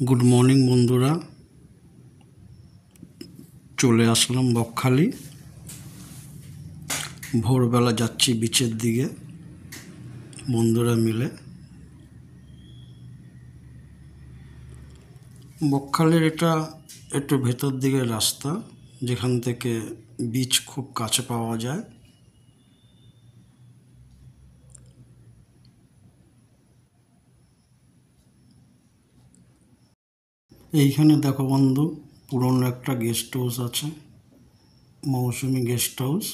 Good morning বন্ধুরা, চলে আসলাম বকখালি। ভোরবেলা যাচ্ছি বিচের দিকে বন্ধুরা মিলে। বকখালির এটা একটু ভেতর দিকের রাস্তা, যেখান থেকে বিচ খুব কাছে পাওয়া যায়। এইখানে দেখো বন্ধু, পুরনো একটা গেস্ট হাউস আছে, মৌসুমি গেস্ট হাউস।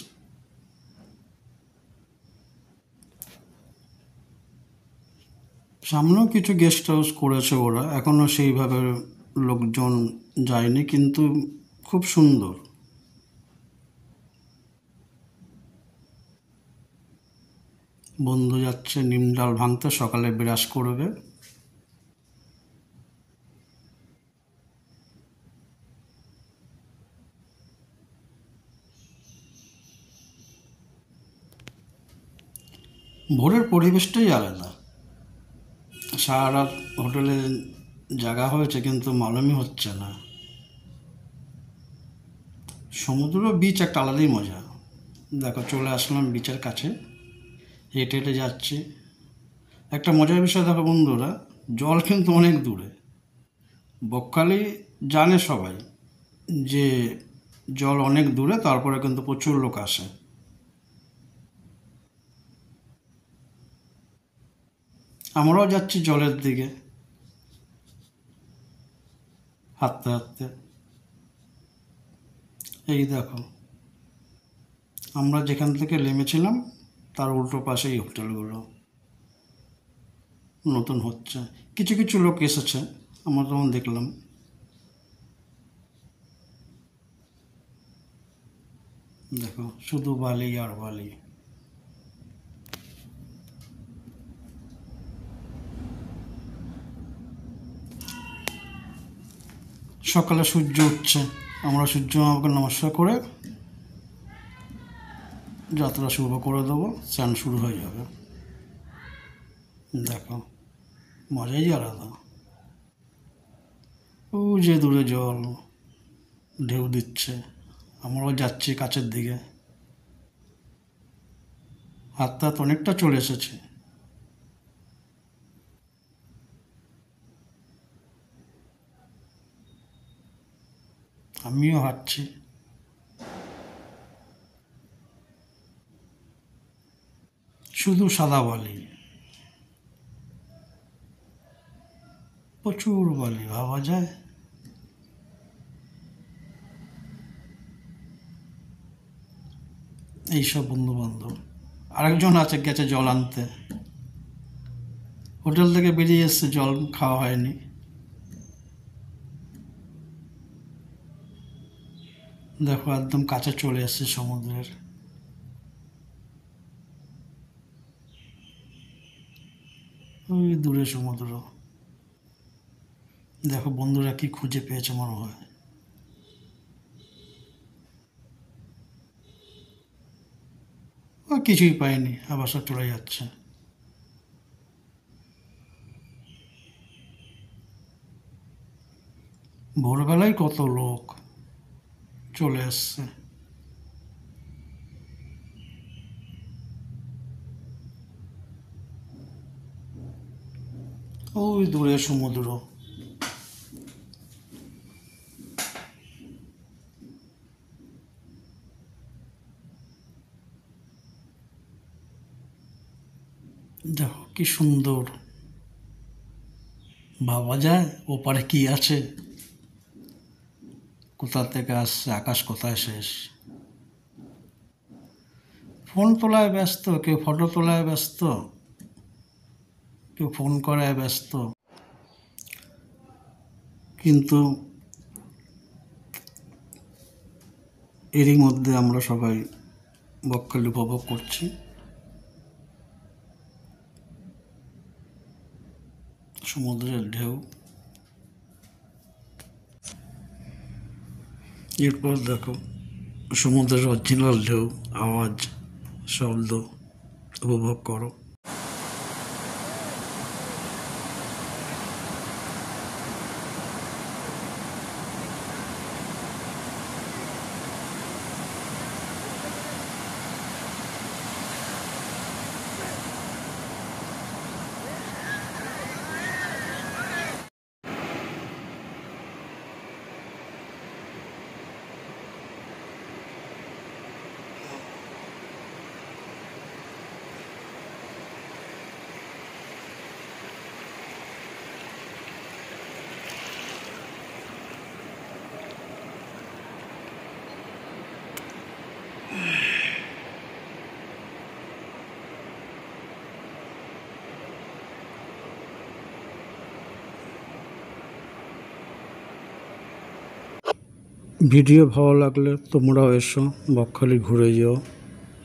সামনেও কিছু গেস্ট হাউস করেছে ওরা, এখনও সেইভাবে লোকজন যায়নি, কিন্তু খুব সুন্দর। বন্ধু যাচ্ছে নিম ডাল ভাঙতে, সকালে ব্রাশ করবে। ভোরের পরিবেশটাই আলাদা। সারা রাত হোটেলে জাগা হয়েছে, কিন্তু মালুমই হচ্ছে না। সমুদ্র বিচ একটা আলাদাই মজা। দেখো চলে আসলাম বিচের কাছে, হেঁটে হেঁটে যাচ্ছি। একটা মজার বিষয় দেখো বন্ধুরা, জল কিন্তু অনেক দূরে। বকখালি জানে সবাই যে জল অনেক দূরে, তারপরে কিন্তু প্রচুর লোক আসে। আমরাও যাচ্ছি জলের দিকে হাঁটতে হাঁটতে। এই দেখো, আমরা যেখান থেকে নেমেছিলাম তার উল্টো পাশেই হোটেলগুলো নতুন হচ্ছে। কিছু কিছু লোক এসেছে, আমরা তখন দেখলাম। দেখো শুধু বালি আর বালি। সকালে সূর্য উঠছে, আমরা সূর্য মামাকে নমস্কার করে যাত্রা শুরু করে দেবো, স্নান শুরু হয়ে যাবে। দেখো মজাই আলাদা। ও যে দূরে জল ঢেউ দিচ্ছে, আমরাও যাচ্ছি কাছের দিকে। হাত অনেকটা চলে এসেছে। আমিও হাঁটছি। শুধু সাদা বালি, প্রচুর বালি, ভাবা যায়। এইসব বন্ধু বান্ধব। আরেকজন আছে, গেছে জল আনতে, হোটেল থেকে বেরিয়ে এসছে, জল খাওয়া হয়নি। দেখো একদম কাছে চলে এসছে সমুদ্রের। ওই দূরে সমুদ্র। দেখো বন্ধুরা কি খুঁজে পেয়েছে মনে হয়। ও কিছুই পায়নি, আবার সব চলে যাচ্ছে। ভোরবেলায় কত লোক চলে এসছে। ওই দূরে সমুদ্র। দেখো কি সুন্দর, ভাবা যায় ওপারে কি আছে, কোথা থেকে আসছে, আকাশ কোথায় শেষ। ফোন তোলায় ব্যস্ত, কেউ ফটো তোলায় ব্যস্ত, কেউ ফোন করায় ব্যস্ত, কিন্তু এরই মধ্যে আমরা সবাই বকখালি উপভোগ করছি। সমুদ্রের ঢেউ। এরপর দেখো সমুদ্রের অরিজিনাল ঢেউ, আওয়াজ, শব্দ উপভোগ করো। ভিডিও ভালো লাগলে তোমরাও এসো, বকখালি ঘুরে যেও।